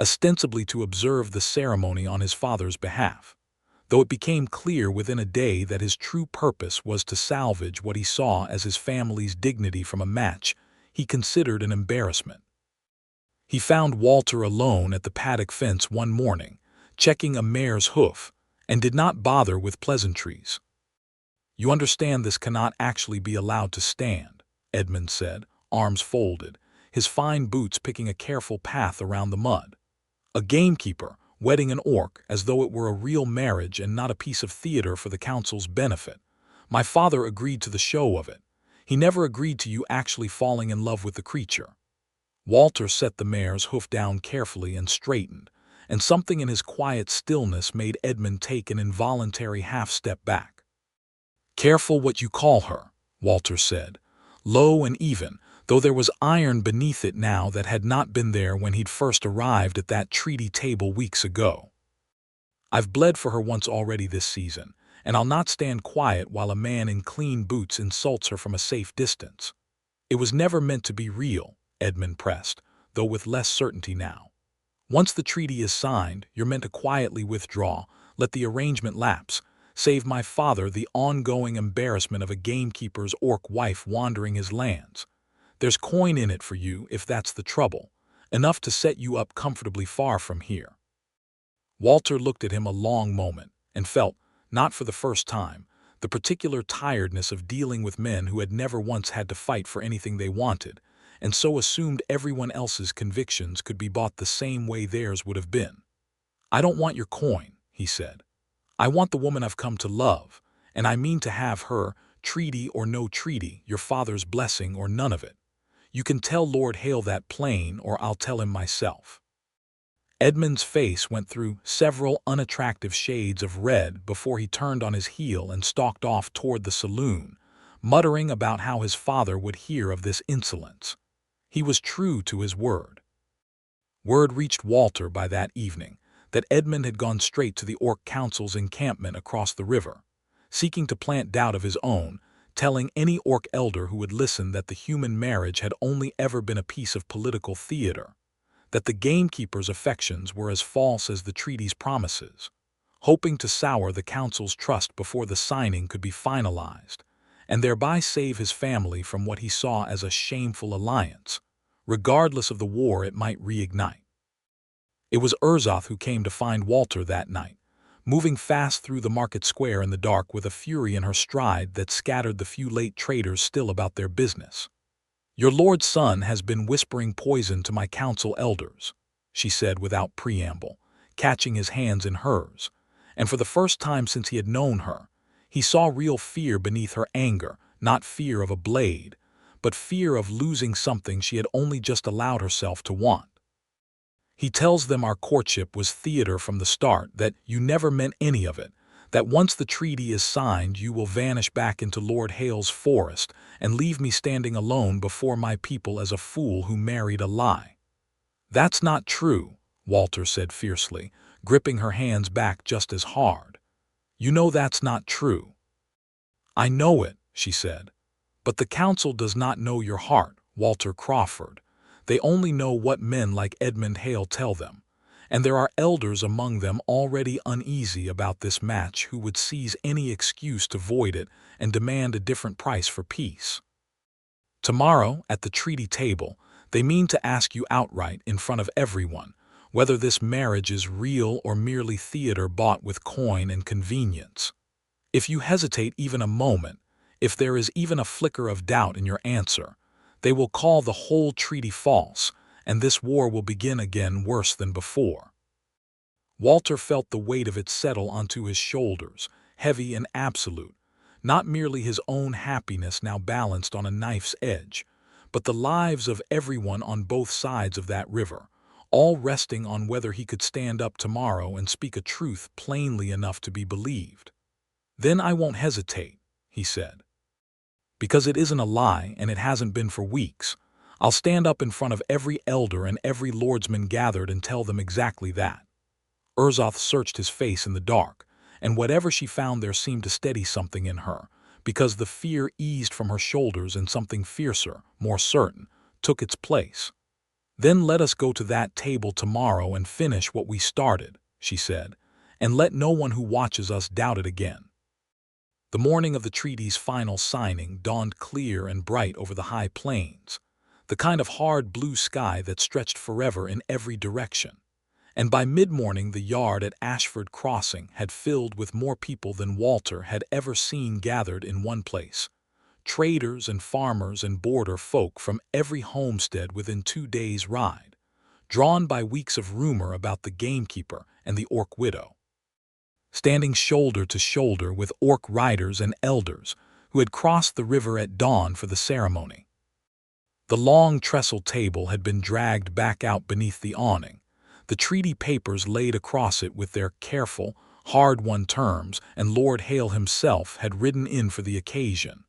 ostensibly to observe the ceremony on his father's behalf, though it became clear within a day that his true purpose was to salvage what he saw as his family's dignity from a match he considered an embarrassment. He found Walter alone at the paddock fence one morning, checking a mare's hoof, and did not bother with pleasantries. "You understand this cannot actually be allowed to stand," Edmund said, arms folded, his fine boots picking a careful path around the mud. "A gamekeeper, wedding an orc as though it were a real marriage and not a piece of theater for the council's benefit. My father agreed to the show of it. He never agreed to you actually falling in love with the creature." Walter set the mare's hoof down carefully and straightened, and something in his quiet stillness made Edmund take an involuntary half-step back. "Careful what you call her," Walter said, low and even, though there was iron beneath it now that had not been there when he'd first arrived at that treaty table weeks ago. "I've bled for her once already this season, and I'll not stand quiet while a man in clean boots insults her from a safe distance." "It was never meant to be real," Edmund pressed, though with less certainty now. "Once the treaty is signed, you're meant to quietly withdraw, let the arrangement lapse, save my father the ongoing embarrassment of a gamekeeper's orc wife wandering his lands. There's coin in it for you if that's the trouble, enough to set you up comfortably far from here." Walter looked at him a long moment, and felt, not for the first time, the particular tiredness of dealing with men who had never once had to fight for anything they wanted, and so assumed everyone else's convictions could be bought the same way theirs would have been. "I don't want your coin," he said. "I want the woman I've come to love, and I mean to have her, treaty or no treaty, your father's blessing or none of it. You can tell Lord Hale that plain, or I'll tell him myself." Edmund's face went through several unattractive shades of red before he turned on his heel and stalked off toward the saloon, muttering about how his father would hear of this insolence. He was true to his word. Word reached Walter by that evening that Edmund had gone straight to the Orc Council's encampment across the river, seeking to plant doubt of his own, telling any Orc elder who would listen that the human marriage had only ever been a piece of political theater, that the gamekeeper's affections were as false as the treaty's promises. hoping to sour the council's trust before the signing could be finalized, and thereby save his family from what he saw as a shameful alliance, regardless of the war it might reignite. It was Urzoth who came to find Walter that night, moving fast through the market square in the dark with a fury in her stride that scattered the few late traders still about their business. "Your lord's son has been whispering poison to my council elders," she said without preamble, catching his hands in hers, and for the first time since he had known her, he saw real fear beneath her anger, not fear of a blade, but fear of losing something she had only just allowed herself to want. "He tells them our courtship was theater from the start, that you never meant any of it, that once the treaty is signed you will vanish back into Lord Hale's forest and leave me standing alone before my people as a fool who married a lie." "That's not true," Walter said fiercely, gripping her hands back just as hard. "You know that's not true." "I know it," she said. "But the council does not know your heart, Walter Crawford. They only know what men like Edmund Hale tell them, and there are elders among them already uneasy about this match who would seize any excuse to void it and demand a different price for peace. Tomorrow, at the treaty table, they mean to ask you outright in front of everyone whether this marriage is real or merely theater bought with coin and convenience. If you hesitate even a moment, if there is even a flicker of doubt in your answer, they will call the whole treaty false, and this war will begin again worse than before." Walter felt the weight of it settle onto his shoulders, heavy and absolute, not merely his own happiness now balanced on a knife's edge, but the lives of everyone on both sides of that river, all resting on whether he could stand up tomorrow and speak a truth plainly enough to be believed. "Then I won't hesitate," he said. "Because it isn't a lie, and it hasn't been for weeks. I'll stand up in front of every elder and every lordsman gathered and tell them exactly that." Urzoth searched his face in the dark, and whatever she found there seemed to steady something in her, because the fear eased from her shoulders and something fiercer, more certain, took its place. "Then let us go to that table tomorrow and finish what we started," she said, "and let no one who watches us doubt it again." The morning of the treaty's final signing dawned clear and bright over the high plains, the kind of hard blue sky that stretched forever in every direction, and by mid-morning the yard at Ashford Crossing had filled with more people than Walter had ever seen gathered in one place. Traders and farmers and border folk from every homestead within 2 days' ride, drawn by weeks of rumor about the gamekeeper and the orc widow. Standing shoulder to shoulder with orc riders and elders who had crossed the river at dawn for the ceremony. The long trestle table had been dragged back out beneath the awning, the treaty papers laid across it with their careful, hard-won terms, and Lord Hale himself had ridden in for the occasion,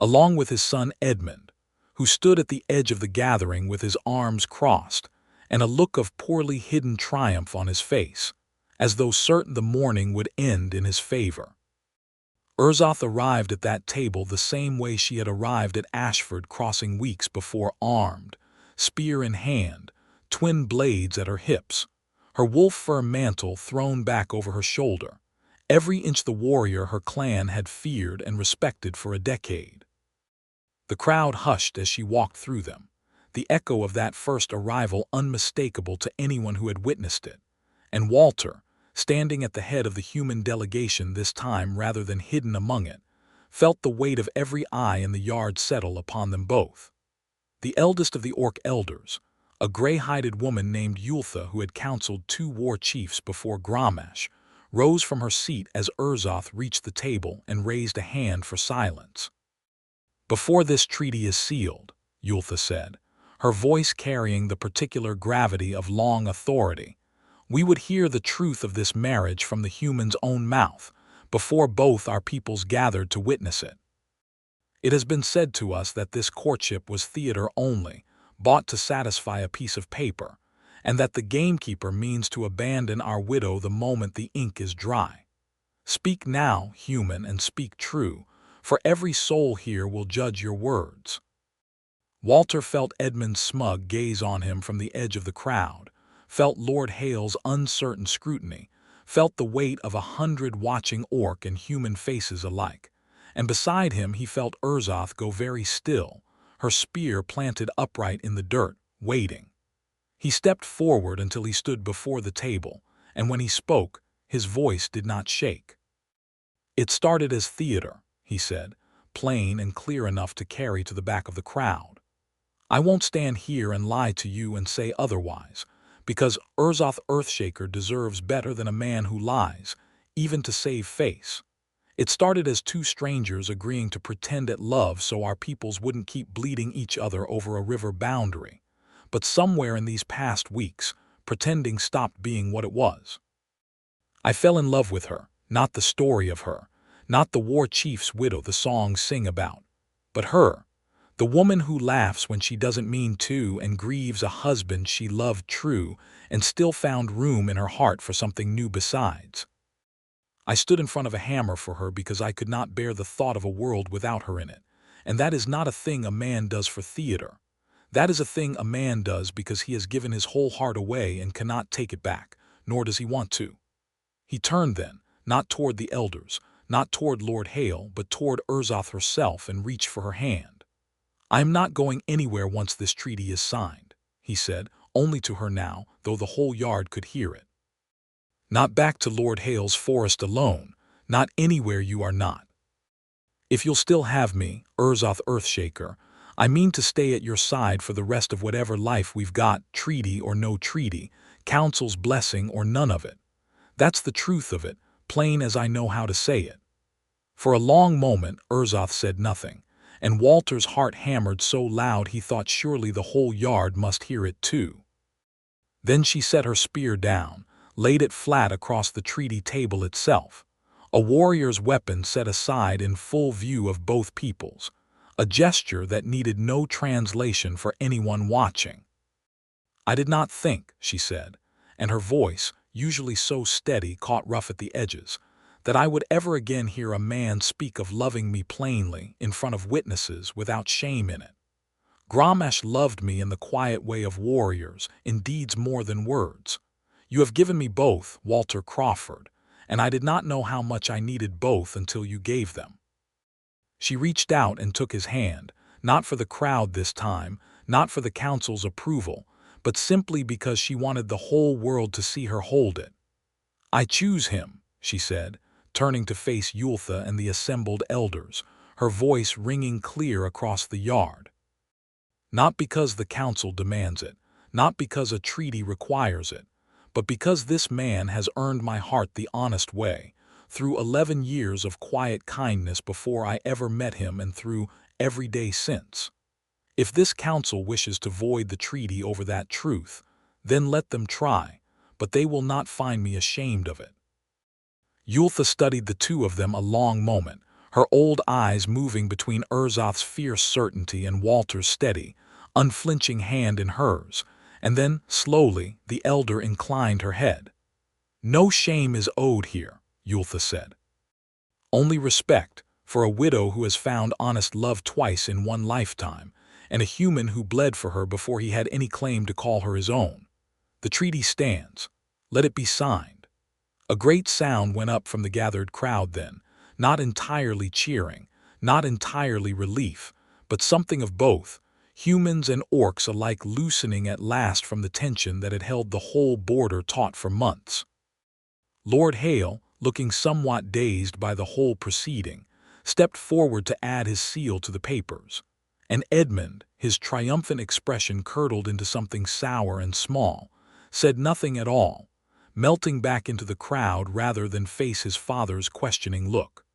along with his son Edmund, who stood at the edge of the gathering with his arms crossed and a look of poorly hidden triumph on his face, as though certain the morning would end in his favor. Urzoth arrived at that table the same way she had arrived at Ashford Crossing weeks before, armed, spear in hand, twin blades at her hips, her wolf fur mantle thrown back over her shoulder, every inch the warrior her clan had feared and respected for a decade. The crowd hushed as she walked through them, the echo of that first arrival unmistakable to anyone who had witnessed it, and Walter, standing at the head of the human delegation this time rather than hidden among it, felt the weight of every eye in the yard settle upon them both. The eldest of the orc elders, a gray-hided woman named Yultha who had counseled 2 war chiefs before Grommash, rose from her seat as Urzoth reached the table and raised a hand for silence. "Before this treaty is sealed," Yultha said, her voice carrying the particular gravity of long authority, "we would hear the truth of this marriage from the human's own mouth, before both our peoples gathered to witness it. It has been said to us that this courtship was theater only, bought to satisfy a piece of paper, and that the gamekeeper means to abandon our widow the moment the ink is dry. Speak now, human, and speak true, for every soul here will judge your words." Walter felt Edmund's smug gaze on him from the edge of the crowd, felt Lord Hale's uncertain scrutiny, felt the weight of 100 watching orc and human faces alike. And beside him he felt Urzoth go very still, her spear planted upright in the dirt, waiting. He stepped forward until he stood before the table, and when he spoke, his voice did not shake. "It started as theater," he said, plain and clear enough to carry to the back of the crowd. "I won't stand here and lie to you and say otherwise, because Urzoth Earthshaker deserves better than a man who lies, even to save face. It started as two strangers agreeing to pretend at love so our peoples wouldn't keep bleeding each other over a river boundary. But somewhere in these past weeks, pretending stopped being what it was. I fell in love with her, not the story of her, not the war chief's widow the songs sing about, but her, the woman who laughs when she doesn't mean to and grieves a husband she loved true and still found room in her heart for something new besides. I stood in front of a hammer for her because I could not bear the thought of a world without her in it, and that is not a thing a man does for theater. That is a thing a man does because he has given his whole heart away and cannot take it back, nor does he want to." He turned then, not toward the elders, not toward Lord Hale, but toward Urzoth herself and reached for her hand. "I am not going anywhere once this treaty is signed," he said, only to her now, though the whole yard could hear it. "Not back to Lord Hale's forest alone, not anywhere you are not. If you'll still have me, Urzoth Earthshaker, I mean to stay at your side for the rest of whatever life we've got, treaty or no treaty, council's blessing or none of it. That's the truth of it, plain as I know how to say it." For a long moment Urzoth said nothing, and Walter's heart hammered so loud he thought surely the whole yard must hear it too. Then she set her spear down, laid it flat across the treaty table itself, a warrior's weapon set aside in full view of both peoples, a gesture that needed no translation for anyone watching. "I did not think," she said, and her voice, usually so steady, caught rough at the edges, "that I would ever again hear a man speak of loving me plainly, in front of witnesses, without shame in it. Grommash loved me in the quiet way of warriors, in deeds more than words. You have given me both, Walter Crawford, and I did not know how much I needed both until you gave them." She reached out and took his hand, not for the crowd this time, not for the council's approval, but simply because she wanted the whole world to see her hold it. "I choose him," she said, turning to face Yultha and the assembled elders, her voice ringing clear across the yard. "Not because the council demands it, not because a treaty requires it, but because this man has earned my heart the honest way, through 11 years of quiet kindness before I ever met him and through every day since. If this council wishes to void the treaty over that truth, then let them try, but they will not find me ashamed of it." Yultha studied the two of them a long moment, her old eyes moving between Urzoth's fierce certainty and Walter's steady, unflinching hand in hers, and then, slowly, the elder inclined her head. "No shame is owed here," Yultha said. "Only respect, for a widow who has found honest love twice in one lifetime, and a human who bled for her before he had any claim to call her his own. The treaty stands. Let it be signed." A great sound went up from the gathered crowd then, not entirely cheering, not entirely relief, but something of both, humans and orcs alike loosening at last from the tension that had held the whole border taut for months. Lord Hale, looking somewhat dazed by the whole proceeding, stepped forward to add his seal to the papers, and Edmund, his triumphant expression curdled into something sour and small, said nothing at all, melting back into the crowd rather than face his father's questioning look.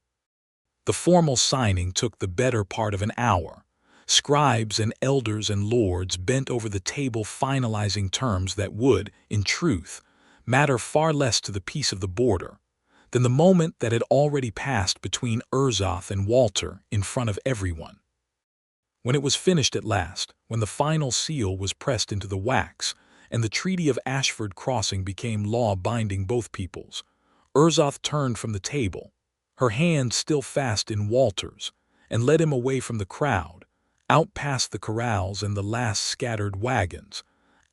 The formal signing took the better part of an hour. Scribes and elders and lords bent over the table finalizing terms that would, in truth, matter far less to the peace of the border than the moment that had already passed between Urzoth and Walter in front of everyone. When it was finished at last, when the final seal was pressed into the wax, and the Treaty of Ashford Crossing became law binding both peoples, Urzoth turned from the table, her hand still fast in Walter's, and led him away from the crowd, out past the corrals and the last scattered wagons,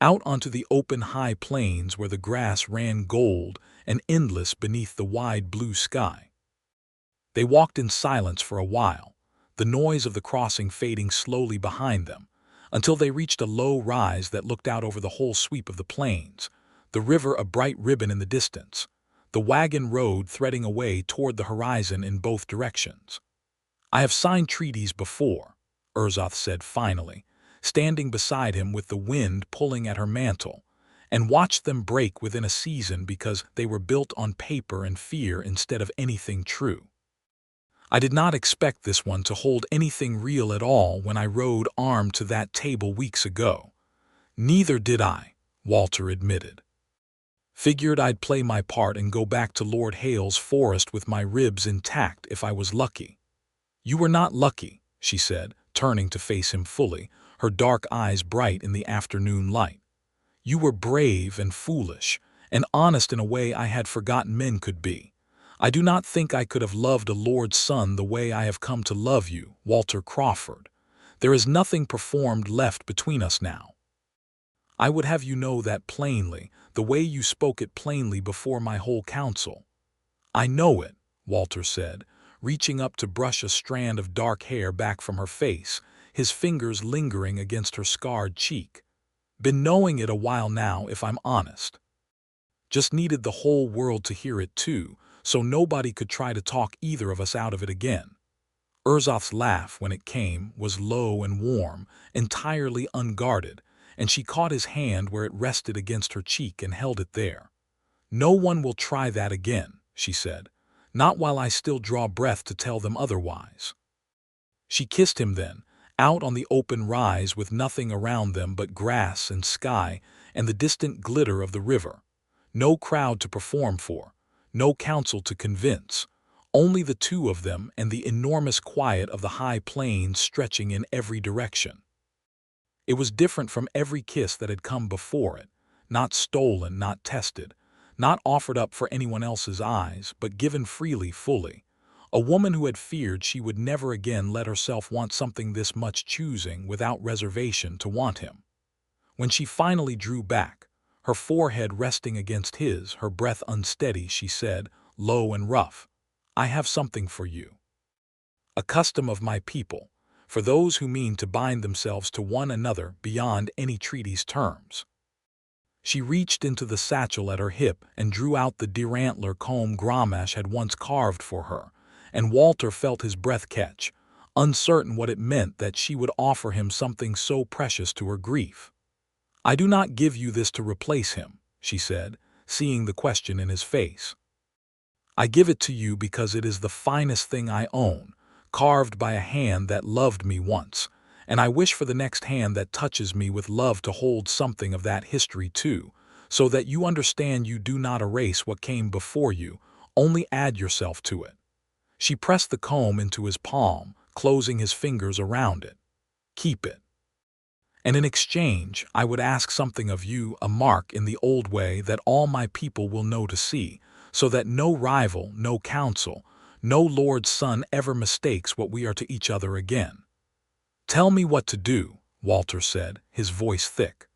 out onto the open high plains where the grass ran gold and endless beneath the wide blue sky. They walked in silence for a while, the noise of the crossing fading slowly behind them, until they reached a low rise that looked out over the whole sweep of the plains, the river a bright ribbon in the distance, the wagon road threading away toward the horizon in both directions. "I have signed treaties before," Urzoth said finally, standing beside him with the wind pulling at her mantle, "and watched them break within a season because they were built on paper and fear instead of anything true. I did not expect this one to hold anything real at all when I rode armed to that table weeks ago." "Neither did I," Walter admitted. "Figured I'd play my part and go back to Lord Hale's forest with my ribs intact if I was lucky." "You were not lucky," she said, turning to face him fully, her dark eyes bright in the afternoon light. "You were brave and foolish, and honest in a way I had forgotten men could be. I do not think I could have loved a lord's son the way I have come to love you, Walter Crawford. There is nothing performed left between us now. I would have you know that plainly, the way you spoke it plainly before my whole council." "I know it," Walter said, reaching up to brush a strand of dark hair back from her face, his fingers lingering against her scarred cheek. "Been knowing it a while now, if I'm honest. Just needed the whole world to hear it too, so nobody could try to talk either of us out of it again." Urzoth's laugh, when it came, was low and warm, entirely unguarded, and she caught his hand where it rested against her cheek and held it there. "No one will try that again," she said. "Not while I still draw breath to tell them otherwise." She kissed him then, out on the open rise with nothing around them but grass and sky and the distant glitter of the river. No crowd to perform for, no council to convince, only the two of them and the enormous quiet of the high plains stretching in every direction. It was different from every kiss that had come before it, not stolen, not tested, not offered up for anyone else's eyes, but given freely, fully. A woman who had feared she would never again let herself want something this much, choosing without reservation to want him. When she finally drew back, her forehead resting against his, her breath unsteady, she said, low and rough, "I have something for you. A custom of my people, for those who mean to bind themselves to one another beyond any treaty's terms." She reached into the satchel at her hip and drew out the deer-antler comb Grommash had once carved for her, and Walter felt his breath catch, uncertain what it meant that she would offer him something so precious to her grief. "I do not give you this to replace him," she said, seeing the question in his face. "I give it to you because it is the finest thing I own, carved by a hand that loved me once, and I wish for the next hand that touches me with love to hold something of that history too, so that you understand you do not erase what came before you, only add yourself to it." She pressed the comb into his palm, closing his fingers around it. "Keep it. And in exchange, I would ask something of you, a mark in the old way that all my people will know to see, so that no rival, no council, no lord's son ever mistakes what we are to each other again." "Tell me what to do," Walter said, his voice thick.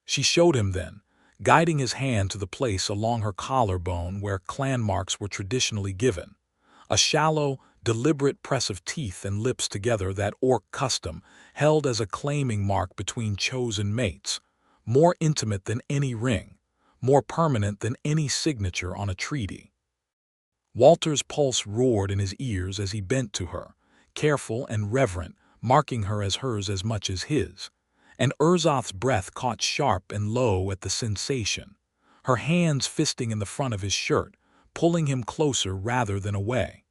She showed him then, guiding his hand to the place along her collarbone where clan marks were traditionally given. A shallow, deliberate press of teeth and lips together that orc custom held as a claiming mark between chosen mates, more intimate than any ring, more permanent than any signature on a treaty. Walter's pulse roared in his ears as he bent to her, careful and reverent, marking her as hers as much as his, and Urzoth's breath caught sharp and low at the sensation, her hands fisting in the front of his shirt, pulling him closer rather than away.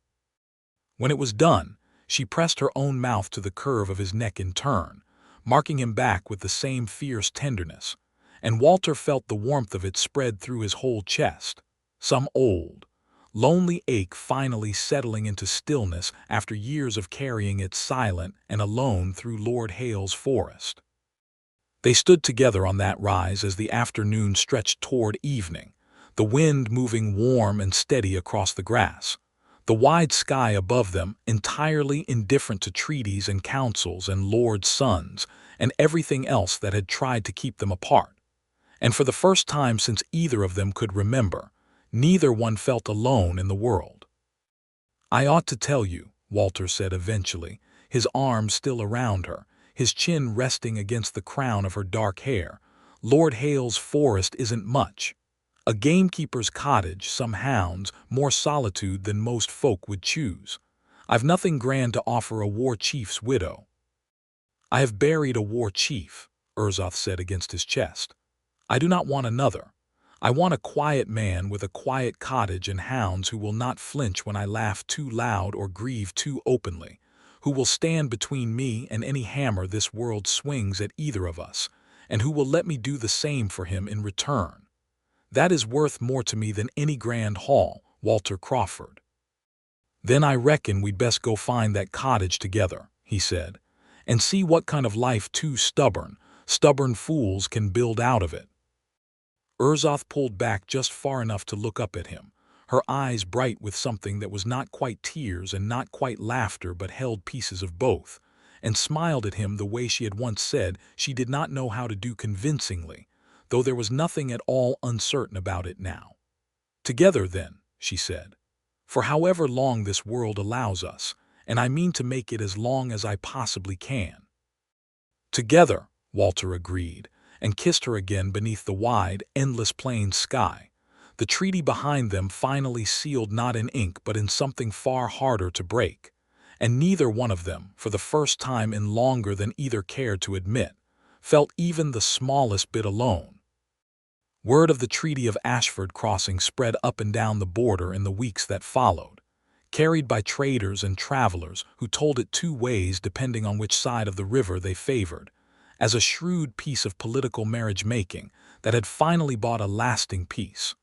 When it was done, she pressed her own mouth to the curve of his neck in turn, marking him back with the same fierce tenderness, and Walter felt the warmth of it spread through his whole chest, some old, lonely ache finally settling into stillness after years of carrying it silent and alone through Lord Hale's forest. They stood together on that rise as the afternoon stretched toward evening, the wind moving warm and steady across the grass, the wide sky above them entirely indifferent to treaties and councils and lords' sons, and everything else that had tried to keep them apart. And for the first time since either of them could remember, neither one felt alone in the world. "I ought to tell you," Walter said eventually, his arms still around her, his chin resting against the crown of her dark hair, "Lord Hale's forest isn't much. A gamekeeper's cottage, some hounds, more solitude than most folk would choose. I've nothing grand to offer a war chief's widow." "I have buried a war chief," Urzoth said against his chest. "I do not want another. I want a quiet man with a quiet cottage and hounds who will not flinch when I laugh too loud or grieve too openly, who will stand between me and any hammer this world swings at either of us, and who will let me do the same for him in return. That is worth more to me than any grand hall, Walter Crawford." "Then I reckon we'd best go find that cottage together," he said, "and see what kind of life two stubborn fools can build out of it." Urzoth pulled back just far enough to look up at him, her eyes bright with something that was not quite tears and not quite laughter but held pieces of both, and smiled at him the way she had once said she did not know how to do convincingly, though there was nothing at all uncertain about it now. "Together, then," she said, "for however long this world allows us, and I mean to make it as long as I possibly can." "Together," Walter agreed, and kissed her again beneath the wide, endless plain sky, the treaty behind them finally sealed not in ink but in something far harder to break, and neither one of them, for the first time in longer than either cared to admit, felt even the smallest bit alone. Word of the Treaty of Ashford crossing spread up and down the border in the weeks that followed, carried by traders and travelers who told it two ways depending on which side of the river they favored, as a shrewd piece of political marriage-making that had finally bought a lasting peace,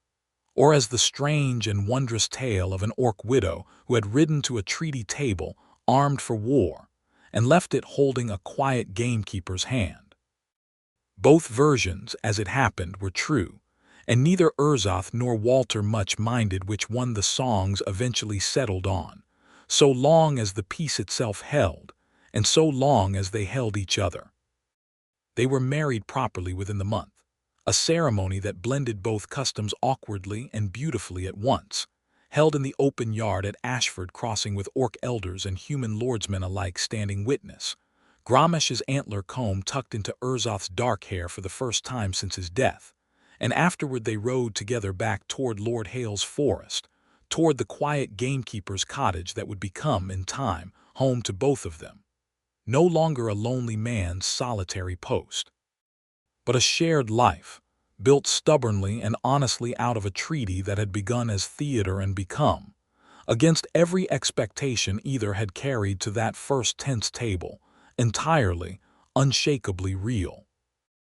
or as the strange and wondrous tale of an orc widow who had ridden to a treaty table armed for war and left it holding a quiet gamekeeper's hand. Both versions, as it happened, were true, and neither Urzoth nor Walter much minded which one the songs eventually settled on, so long as the peace itself held, and so long as they held each other. They were married properly within the month, a ceremony that blended both customs awkwardly and beautifully at once, held in the open yard at Ashford crossing with orc elders and human lordsmen alike standing witness, Gramesh's antler comb tucked into Urzoth's dark hair for the first time since his death, and afterward they rode together back toward Lord Hale's forest, toward the quiet gamekeeper's cottage that would become, in time, home to both of them. No longer a lonely man's solitary post, but a shared life, built stubbornly and honestly out of a treaty that had begun as theater and become, against every expectation either had carried to that first tense table, entirely, unshakably real.